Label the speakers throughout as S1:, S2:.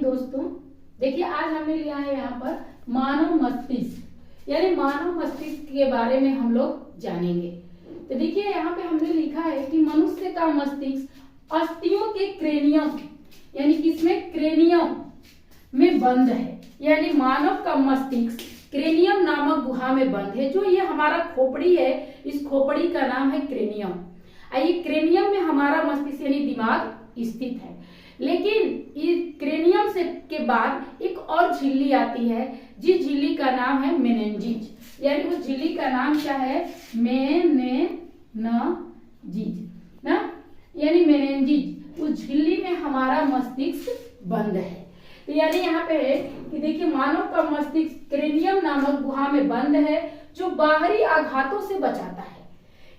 S1: दोस्तों, देखिए आज हमने लिया है यहाँ पर मानव मस्तिष्क, यानी मानव मस्तिष्क के बारे में हम लोग जानेंगे। तो देखिए यहाँ पे हमने लिखा है कि मनुष्य का मस्तिष्क अस्थियों के क्रेनियम, यानी किसमें, क्रेनियम में बंद है। यानी मानव का मस्तिष्क क्रेनियम नामक गुहा में बंद है। जो ये हमारा खोपड़ी है, इस खोपड़ी का नाम है क्रेनियम। ये क्रेनियम में हमारा मस्तिष्क यानी दिमाग स्थित है। लेकिन इस क्रेनियम से के बाद एक और झिल्ली आती है, जिस झिल्ली का नाम है मेनिन्जीज। यानी उस झिल्ली का नाम क्या है, मेनिन्जीज ना, यानी मेनिन्जीज। उस झिल्ली में हमारा मस्तिष्क बंद है। तो यानी यहाँ पे है कि देखिए मानव का मस्तिष्क क्रेनियम नामक गुहा में बंद है, जो बाहरी आघातों से बचाता है।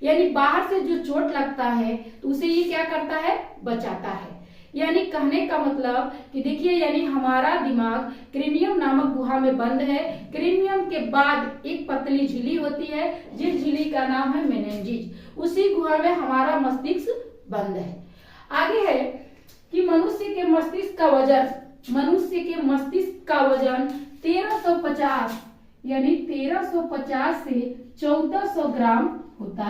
S1: यानी बाहर से जो चोट लगता है तो उसे ये क्या करता है, बचाता है। यानी कहने का मतलब कि देखिए, यानी हमारा दिमाग क्रेनियम नामक गुहा में बंद है। क्रेनियम के बाद एक पतली झिल्ली होती है, जिस झिल्ली का नाम है मेनिन्जीज। उसी गुहा में हमारा मस्तिष्क बंद है। आगे है कि मनुष्य के मस्तिष्क का वजन, मनुष्य के मस्तिष्क का वजन 1350 यानी 1350 से 1400 ग्राम होता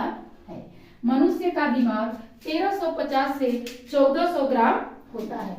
S1: है। मनुष्य का दिमाग 1350 से 1400 ग्राम होता है।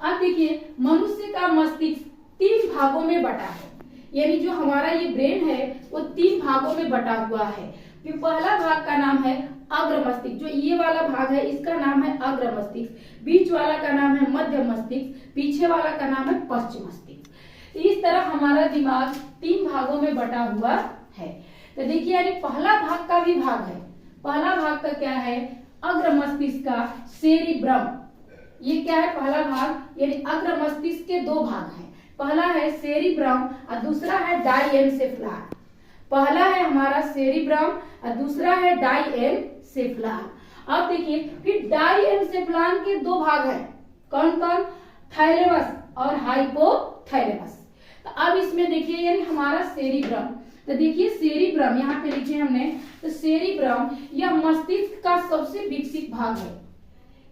S1: अब देखिए मनुष्य का मस्तिष्क 3 भागों में बटा है। यानी जो हमारा ये ब्रेन है वो 3 भागों में बटा हुआ है। फिर पहला भाग का नाम है अग्र मस्तिष्क, जो ये वाला भाग है इसका नाम है अग्र मस्तिष्क। बीच वाला का नाम है मध्य मस्तिष्क, पीछे वाला का नाम है पश्चिम मस्तिष्क। इस तरह हमारा दिमाग 3 भागों में बटा हुआ है। तो देखिए यानी पहला भाग का भी भाग है। पहला भाग का क्या है, अग्र मस्तिष्क का सेरिब्रम। ये क्या है, पहला भाग, यानी अग्र मस्तिष्क के 2 भाग हैं। पहला है सेरिब्रम और दूसरा है डाइएनसेफलार। पहला है हमारा सेरिब्रम और दूसरा है डाइएनसेफलार। अब देखिए फिर डाइएनसेफलार के 2 भाग हैं, कौन कौन, थैलेमस और हाइपोथैलेमस। तो अब इसमें देखिए यानी हमारा सेरिब्रम, तो देखिए सेरिब्रम यहाँ पे लिखे हमने, तो सेरिब्रम यह मस्तिष्क का सबसे विकसित भाग है।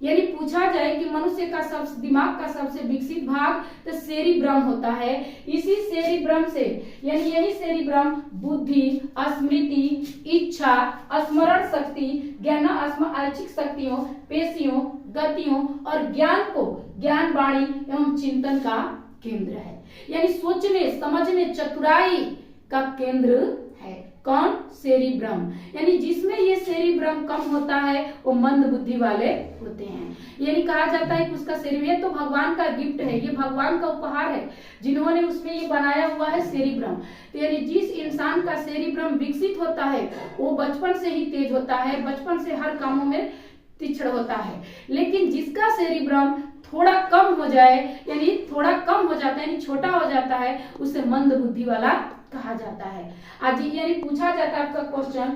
S1: यानी पूछा जाए कि मनुष्य का दिमाग का सबसे विकसित भाग तो सेरिब्रम होता है। इसी सेरिब्रम से, यानी यही सेरिब्रम बुद्धि, स्मृति, इच्छा, स्मरण शक्ति, ऐच्छिक शक्तियों, पेशियों, गतियों और ज्ञान को, ज्ञान वाणी एवं चिंतन का केंद्र है। यानी सोचने समझने चतुराई का केंद्र है। कौन, सेरिब्रम। यानी जिसमें ये सेरिब्रम कम होता है वो मंद बुद्धि वाले होते हैं। यानी कहा जाता है कि उसका सेरिब्रम तो भगवान का गिफ्ट है, ये भगवान का उपहार है जिन्होंने उसमें ये बनाया हुआ है सेरिब्रम। तो यानी जिस इंसान का सेरिब्रम विकसित होता है वो बचपन से ही तेज होता है, बचपन से हर कामों में तीक्ष्ण होता है। लेकिन जिसका सेरिब्रम थोड़ा कम हो जाए, यानी थोड़ा कम हो जाता है, यानी छोटा हो जाता है, उसे मंद बुद्धि वाला कहा जाता है। आज यानी पूछा जाता है आपका क्वेश्चन,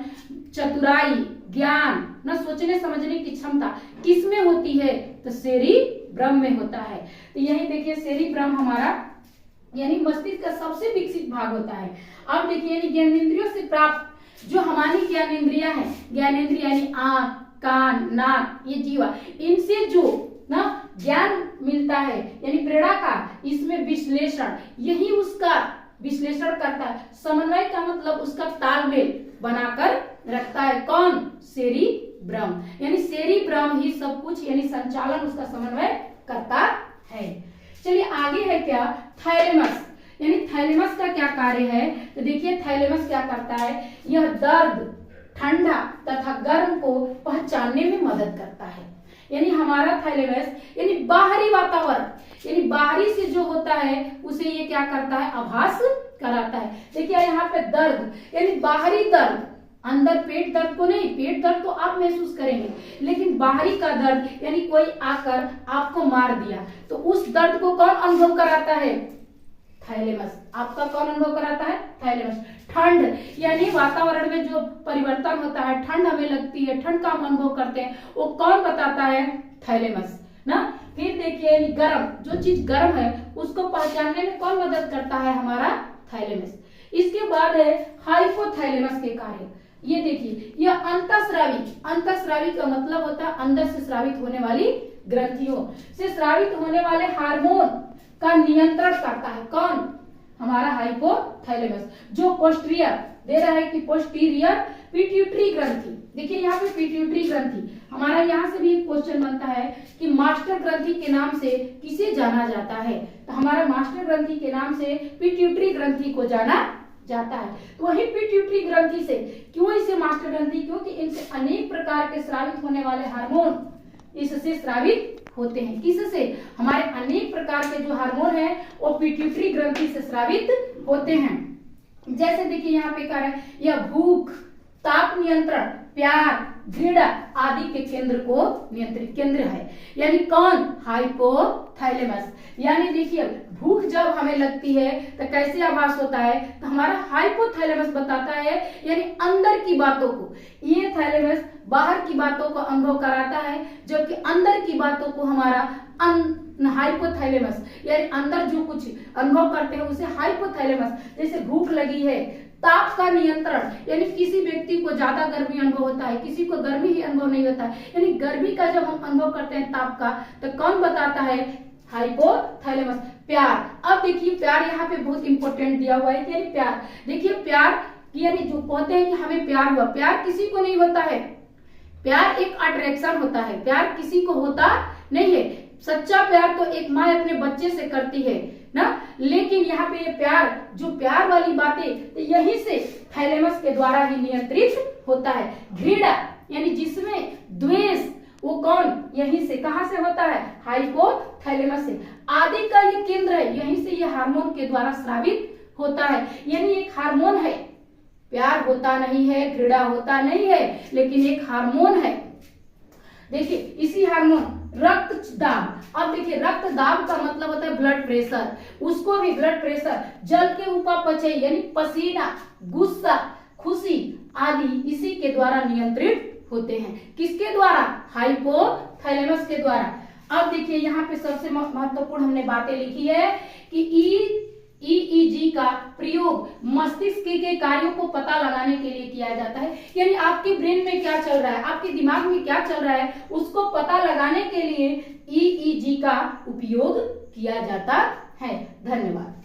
S1: चतुराई, ज्ञान न, सोचने समझने की क्षमता किसमें होती है, तो सेरिब्रम में होता है। तो यही देखिए सेरिब्रम हमारा यानी मस्तिष्क का सबसे विकसित भाग होता है। अब देखिए यानी ज्ञानेंद्रियों से प्राप्त जो हमारी ज्ञानेंद्रियां हैं, ज्ञानेंद्रिय यानी आंख, कान, नाक, ये जीवा, इनसे जो ना ज्ञान मिलता है यानी प्रेरणा का, इसमें विश्लेषण, यही उसका विश्लेषण करता है। समन्वय का मतलब उसका तालमेल बनाकर रखता है। कौन, सेरिब्रम। यानी सेरिब्रम ही सब कुछ यानी संचालन उसका समन्वय करता है। चलिए आगे है क्या, थैलेमस। यानी थैलेमस का क्या कार्य है, तो देखिए थैलेमस क्या करता है, यह दर्द, ठंडा तथा गर्म को पहचानने में मदद करता है। यानी हमारा थैलेमस यानी बाहरी वातावरण, यानी बाहरी से जो होता है उसे ये क्या करता है, आभास कराता है। देखिए यहाँ पे दर्द यानी बाहरी दर्द, अंदर पेट दर्द को नहीं, पेट दर्द तो आप महसूस करेंगे, लेकिन बाहरी का दर्द यानी कोई आकर आपको मार दिया तो उस दर्द को कौन अनुभव कराता है, थैलेमस। आपका कौन अनुभव कराता है, थैलेमस। ठंड यानी वातावरण में जो परिवर्तन होता है, ठंड हमें लगती है, ठंड का हम अनुभव करते हैं, वो कौन बताता है, थैलेमस ना। फिर देखिए गर्म, जो चीज गर्म है उसको पहचानने में कौन मदद करता है, हमारा थैलेमस। इसके बाद है हाइपोथैलेमस के कार्य। ये देखिए यह अंतःस्रावी, अंतःस्रावी का मतलब होता है अंदर से स्रावित होने वाली ग्रंथियों से स्रावित होने वाले हार्मोन का नियंत्रण करता है। कौन? हमारा हाइपोथैलेमस, जो पोस्टीरियर दे रहा है कि पोस्टीरियर पिट्यूटरी ग्रंथि। देखिए यहाँ पे पिट्यूटरी ग्रंथि, हमारा यहाँ से भी एक क्वेश्चन बनता है कि मास्टर ग्रंथि के नाम से किसे जाना जाता है, तो हमारा मास्टर ग्रंथि के नाम से पिट्यूटरी ग्रंथि को जाना जाता है। तो वही पिट्यूटरी ग्रंथि से, क्यों इसे मास्टर ग्रंथि? क्योंकि इनसे अनेक प्रकार के स्रावित होने वाले हार्मोन इससे स्रावित होते हैं। किससे? हमारे अनेक प्रकार के जो हार्मोन है वो पिट्यूटरी ग्रंथि से स्रावित होते हैं। जैसे देखिए यहाँ पे कह रहा है, यह भूख, ताप नियंत्रण, प्यार, घृणा आदि के केंद्र को नियंत्रित केंद्र है। यानी कौन? हाइपोथैलेमस। यानी देखिए भूख जब हमें लगती है तो कैसे आभास होता है, तो हमारा हाइपोथैलेमस बताता है, यानी अंदर की बातों को। ये थैलेमस बाहर की बातों को अनुभव कराता है, जबकि अंदर की बातों को हमारा हाइपोथैलेमस, यानी अंदर जो कुछ अनुभव करते हैं उसे हाइपोथैलेमस। जैसे भूख लगी है, ताप का नियंत्रण, यानी किसी व्यक्ति को ज्यादा गर्मी अनुभव होता है, किसी को गर्मी ही अनुभव नहीं होता है, यानी गर्मी का जब हम अनुभव करते हैं ताप का, तो कौन बताता है? हाइपोथैलेमस। प्यार, अब देखिए प्यार यहाँ पे बहुत इंपॉर्टेंट दिया हुआ है, यानी प्यार। देखिए प्यार यानी जो कहते हैं कि हमें प्यार हुआ, प्यार किसी को नहीं होता है, प्यार एक अट्रैक्शन होता है, प्यार किसी को होता नहीं है। सच्चा प्यार तो एक माँ अपने बच्चे से करती है ना, लेकिन यहाँ पे ये प्यार, जो प्यार वाली बातें, तो यहीं से थैलेमस के द्वारा ही नियंत्रित होता है। घृणा यानी जिसमें द्वेष, वो कौन? यहीं से, कहां से होता है? हाइपोथैलेमस से। आदि का ये केंद्र है, यहीं से ये हार्मोन के द्वारा स्रावित होता है। यानी एक हार्मोन है, प्यार होता नहीं है, घृणा होता नहीं है, लेकिन एक हार्मोन है। देखिए इसी हार्मोन रक्त दाब, अब देखिए रक्त दाब का मतलब होता है ब्लड प्रेशर, उसको भी ब्लड प्रेशर, जल के उपापचय यानी पसीना, गुस्सा, खुशी आदि इसी के द्वारा नियंत्रित होते हैं। किसके द्वारा? हाइपोथैलेमस के द्वारा। अब देखिए यहाँ पे सबसे महत्वपूर्ण हमने बातें लिखी है कि EEG का प्रयोग मस्तिष्क के कार्यों को पता लगाने के लिए किया जाता है। यानी आपके ब्रेन में क्या चल रहा है, आपके दिमाग में क्या चल रहा है, उसको पता लगाने के लिए EEG का उपयोग किया जाता है। धन्यवाद।